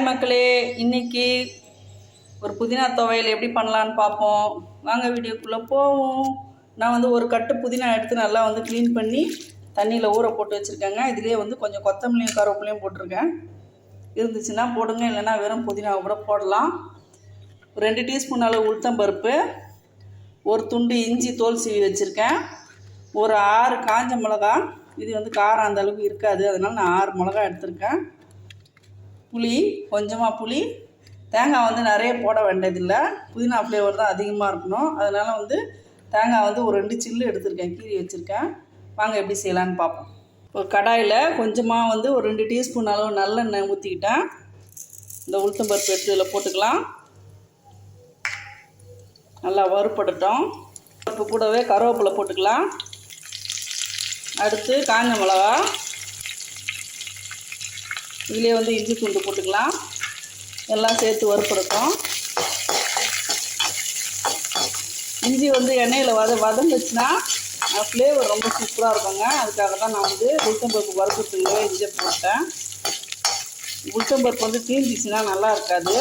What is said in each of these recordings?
மக்களே, இன்னைக்கு ஒரு புதினா துவையல் எப்படி பண்ணலான்னு பார்ப்போம். வாங்க வீடியோக்குள்ளே போவோம். நான் வந்து ஒரு கட்டு புதினா எடுத்து நல்லா வந்து க்ளீன் பண்ணி தண்ணியில் ஊற போட்டு வச்சுருக்கேங்க. இதுலேயே வந்து கொஞ்சம் கொத்தமல்லியும் கருவேப்பிலையும் போட்டிருக்கேன். இருந்துச்சுன்னா போடுங்க, இல்லைன்னா வெறும் புதினாவை கூட போடலாம். 2 டீஸ்பூன் அளவு உளுத்தம்பருப்பு, ஒரு துண்டு இஞ்சி தோல் சீவி வச்சுருக்கேன், ஒரு 6 காஞ்ச மிளகா. இது வந்து காரம் அந்த அளவுக்கு இருக்காது, அதனால் நான் 6 மிளகா எடுத்திருக்கேன். புளி, கொஞ்சமாக புளி. தேங்காய் வந்து நிறைய போட வேண்டியதில்லை, புதினா ஃப்ளேவர் தான் அதிகமாக இருக்கணும். அதனால் வந்து தேங்காய் வந்து ஒரு 2 சில்லு எடுத்திருக்கேன், கீறி வச்சுருக்கேன். வாங்க எப்படி செய்யலான்னு பார்ப்போம். ஒரு கடாயில் கொஞ்சமாக வந்து ஒரு 2 டீஸ்பூன் அளவு நல்லெண்ணெய் ஊற்றிக்கிட்டேன். இந்த உளுத்தம்பருப்பு எடுத்து இதில் போட்டுக்கலாம். நல்லா வறுப்படட்டும். பருப்பு கூடவே கருவேப்பிலை போட்டுக்கலாம். அடுத்து காஞ்ச மிளகா, இதுலேயே வந்து இஞ்சி துண்டு போட்டுக்கலாம். எல்லாம் சேர்த்து வறுப்படட்டும். இஞ்சி வந்து எண்ணெயில் வதங்குச்சுன்னா ஃப்ளேவர் ரொம்ப சூப்பராக இருக்குங்க. அதுக்காக தான் நான் வந்து உளுத்தம்பருப்பு வறுக்கிறதுக்குள்ளே இஞ்சி போட்டேன். உளுத்தம்பருப்பு வந்து தீஞ்சிச்சுன்னா நல்லா இருக்காது.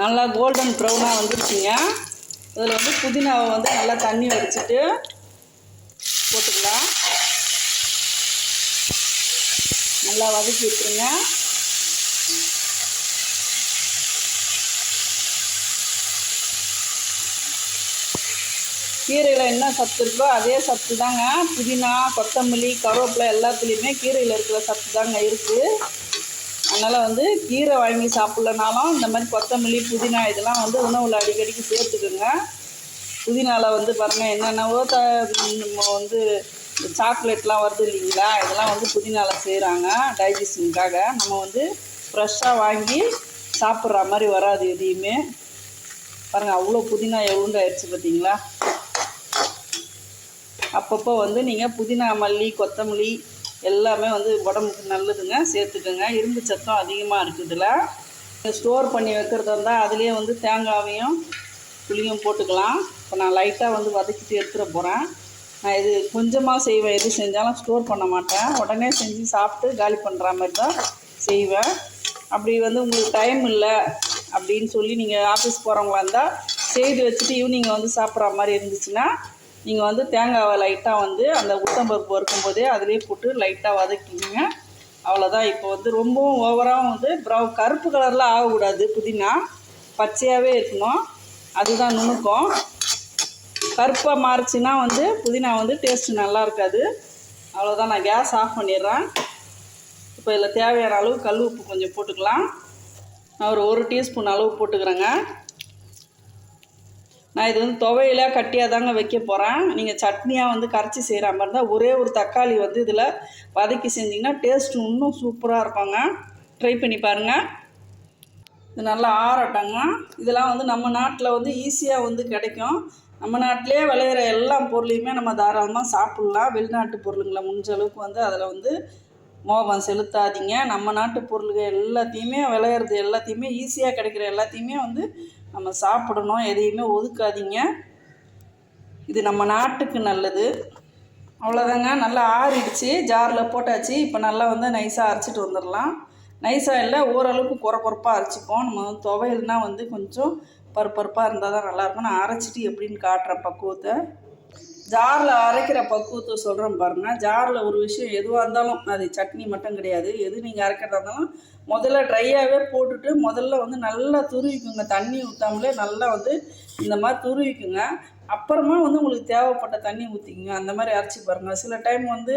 நல்லா கோல்டன் ப்ரௌனாக வந்துருச்சுங்க. இதில் வந்து புதினாவை வந்து நல்லா தண்ணி வடிச்சிட்டு போட்டுக்கலாம். நல்லா வதக்கி விட்டுருங்க. கீரையில் என்ன சத்து இருக்கோ அதே சத்து தாங்க புதினா, கொத்தமல்லி, கருவேப்பிலை எல்லாத்துலேயுமே கீரையில் இருக்கிற சத்து தாங்க இருக்குது. அதனால் வந்து கீரை வாங்கி சாப்பிட்லனாலும் இந்த மாதிரி கொத்தமல்லி, புதினா இதெல்லாம் வந்து உணவில் அடிக்கடிக்கு சேர்த்துக்குங்க. புதினாவில் வந்து பாருங்கள் என்னென்னவோ வந்து சாக்லேட்லாம் வருது இல்லைங்களா, இதெல்லாம் வந்து புதினாவில் செய்கிறாங்க டைஜஷனுக்காக. நம்ம வந்து ஃப்ரெஷ்ஷாக வாங்கி சாப்பிட்ற மாதிரி வராது எதையுமே. பாருங்கள் அவ்வளோ புதினா எவ்வளோண்டாயிடுச்சு பார்த்தீங்களா. அப்பப்போ வந்து நீங்கள் புதினா, மல்லி, கொத்தமல்லி எல்லாமே வந்து உடம்புக்கு நல்லதுங்க, சேர்த்துக்கோங்க. இரும்பு சத்தம் அதிகமாக இருக்குது இதில். ஸ்டோர் பண்ணி வைக்கிறதா இருந்தால் அதுலேயே வந்து தேங்காவையும் புளியும் போட்டுக்கலாம். இப்போ நான் லைட்டாக வந்து வதக்கிட்டு எடுத்துகிற போகிறேன். நான் இது கொஞ்சமாக செய்வேன், எது செஞ்சாலும் ஸ்டோர் பண்ண மாட்டேன். உடனே செஞ்சு சாப்பிட்டு காலி பண்ணுற மாதிரி தான் செய்வேன். அப்படி வந்து உங்களுக்கு டைம் இல்லை அப்படின்னு சொல்லி நீங்கள் ஆஃபீஸ் போகிறவங்களா இருந்தால் செய்து வச்சுட்டு ஈவினிங் வந்து சாப்பிட்ற மாதிரி இருந்துச்சுன்னா நீங்கள் வந்து தேங்காவை லைட்டாக வந்து அந்த உளுத்தம்பருப்பு வறுக்கும்போதே அதிலே போட்டு லைட்டாக வதக்கிங்க. அவ்வளோதான். இப்போ வந்து ரொம்பவும் ஓவராகவும் வந்து கருப்பு கலரில் ஆகக்கூடாது. புதினா பச்சையாகவே இருக்கணும், அதுதான் நுணுக்கம். கருப்பாக மாறிச்சுன்னா வந்து புதினா வந்து டேஸ்ட்டு நல்லா இருக்காது. அவ்வளோதான். நான் கேஸ் ஆஃப் பண்ணிடுறேன். இப்போ இதில் தேவையான அளவு கல் உப்பு கொஞ்சம் போட்டுக்கலாம். நான் ஒரு 1 டீஸ்பூன் அளவு போட்டுக்கிறேங்க. நான் இது வந்து துவையில கட்டியாக தாங்க வைக்க போகிறேன். நீங்கள் சட்னியாக வந்து கரைச்சி செய்கிற மாதிரி இருந்தால் ஒரே ஒரு தக்காளி வந்து இதில் வதக்கி செஞ்சிங்கன்னா டேஸ்ட்டு இன்னும் சூப்பராக இருப்பாங்க. ட்ரை பண்ணி பாருங்கள். இது நல்லா ஆறட்டாங்க. இதெல்லாம் வந்து நம்ம நாட்டில் வந்து ஈஸியாக வந்து கிடைக்கும். நம்ம நாட்டிலே விளையிற எல்லா பொருளையுமே நம்ம தாராளமாக சாப்பிட்லாம். வெளிநாட்டு பொருளுங்களை முடிஞ்ச அளவுக்கு வந்து அதில் வந்து மோகம் செலுத்தாதீங்க. நம்ம நாட்டு பொருள்கள் எல்லாத்தையுமே விளையிறது எல்லாத்தையுமே ஈஸியாக கிடைக்கிற எல்லாத்தையுமே வந்து நம்ம சாப்பிடணும். எதையுமே ஒதுக்காதீங்க. இது நம்ம நாட்டுக்கு நல்லது. அவ்வளோதாங்க. நல்லா ஆறிடுச்சு, ஜாரில் போட்டாச்சு. இப்போ நல்லா வந்து நைஸாக அரைச்சிட்டு வந்துடலாம். நைஸாக இல்லை, ஓரளவுக்கு குறப்பாக அரைச்சிப்போம். நம்ம வந்து துவையல்னால் வந்து கொஞ்சம் பருப்பாக இருந்தால் தான் நல்லாயிருக்கும். நான் அரைச்சிட்டு எப்படின்னு காட்டுறேன் பக்குவத்தை. ஜாரில் அரைக்கிற பக்குவத்தை சொல்கிறேன் பாருங்கள். ஜாரில் ஒரு விஷயம் எதுவாக இருந்தாலும், அது சட்னி மட்டும் கிடையாது, எது நீங்கள் அரைக்கிறதா இருந்தாலும் முதல்ல ட்ரையாகவே போட்டுட்டு முதல்ல வந்து நல்லா துருவிக்குங்க. தண்ணி ஊற்றாமலே நல்லா வந்து இந்த மாதிரி துருவிக்குங்க. அப்புறமா வந்து உங்களுக்கு தேவைப்பட்ட தண்ணி ஊற்றிக்குங்க. அந்த மாதிரி அரைச்சி பாருங்கள். சில டைம் வந்து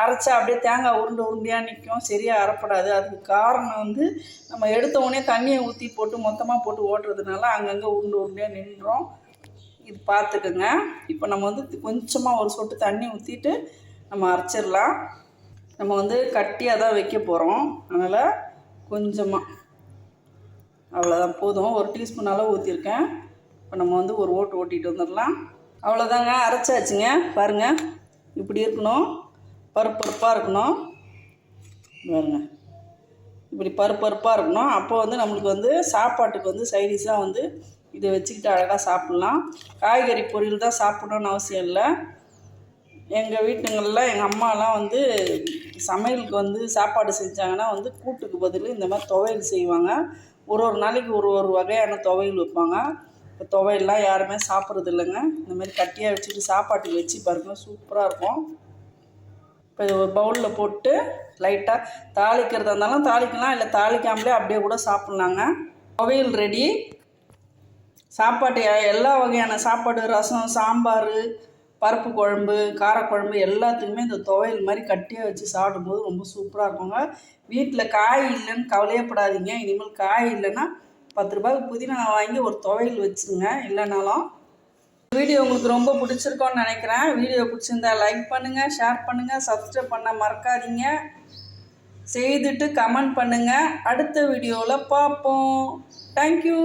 அரைச்சா அப்படியே தேங்காய் உருண்டையாக நிற்கும், சரியாக அரைப்படாது. அதுக்கு காரணம் வந்து நம்ம எடுத்த உடனே தண்ணியை ஊற்றி போட்டு மொத்தமாக போட்டு ஓட்டுறதுனால அங்கங்கே உருண்டையாக நின்றோம். இது பார்த்துக்குங்க. இப்போ நம்ம வந்து கொஞ்சமாக ஒரு சொட்டு தண்ணி ஊற்றிட்டு நம்ம அரைச்சிடலாம். நம்ம வந்து கட்டியாக தான் வைக்க போகிறோம், அதனால் கொஞ்சமாக அவ்வளோதான் போதும். 1 டீஸ்பூன் அளவு ஊற்றிருக்கேன். இப்போ நம்ம வந்து ஒரு ஓட்டு ஓட்டிகிட்டு வந்துடலாம். அவ்வளோதாங்க, அரைச்சாச்சுங்க. பாருங்கள் இப்படி இருக்கணும், பருப்பாக இருக்கணும். பாருங்க இப்படி பருப்பாக இருக்கணும். அப்போ வந்து நம்மளுக்கு வந்து சாப்பாட்டுக்கு வந்து சைடிஷாக வந்து இதை வச்சுக்கிட்டு அழகாக சாப்பிட்லாம். காய்கறி பொரியல் தான் சாப்பிடணுன்னு அவசியம் இல்லை. எங்கள் வீட்டுங்களில் எங்கள் அம்மாலாம் வந்து சமையலுக்கு வந்து சாப்பாடு செஞ்சாங்கன்னா வந்து கூட்டுக்கு பதில் இந்த மாதிரி துவையல் செய்வாங்க. ஒரு நாளைக்கு ஒரு வகையான துவையல் வைப்பாங்க. இப்போ துவையல்லாம் யாருமே சாப்பிட்றது இல்லைங்க. இந்த மாதிரி கட்டியாக வச்சுட்டு சாப்பாட்டுக்கு வச்சு பாருங்கள், சூப்பராக இருக்கும். இப்போ இது ஒரு பவுலில் போட்டு லைட்டாக தாளிக்கிறதா இருந்தாலும் தாளிக்கலாம், இல்லை தாளிக்காமலே அப்படியே கூட சாப்பிட்லாங்க. துவையல் ரெடி. சாப்பாட்டு எல்லா வகையான சாப்பாடு, ரசம், சாம்பார், பருப்பு குழம்பு, காரக்குழம்பு எல்லாத்துக்குமே இந்த துவையல் மாதிரி கட்டியாக வச்சு சாப்பிடும்போது ரொம்ப சூப்பராக இருக்குங்க. வீட்டில் காய் இல்லைன்னு கவலையப்படாதீங்க. இனிமேல் காய் இல்லைன்னா 10 ரூபாய்க்கு புதினா வாங்கி ஒரு துவையல் வச்சுருங்க. இல்லைனாலும் வீடியோ உங்களுக்கு ரொம்ப பிடிச்சிருக்கோன்னு நினைக்கிறேன். வீடியோ பிடிச்சிருந்தா லைக் பண்ணுங்கள், ஷேர் பண்ணுங்கள், சப்ஸ்கிரைப் பண்ண மறக்காதீங்க. செய்துட்டு கமெண்ட் பண்ணுங்கள். அடுத்த வீடியோவில் பார்ப்போம். தேங்க்யூ.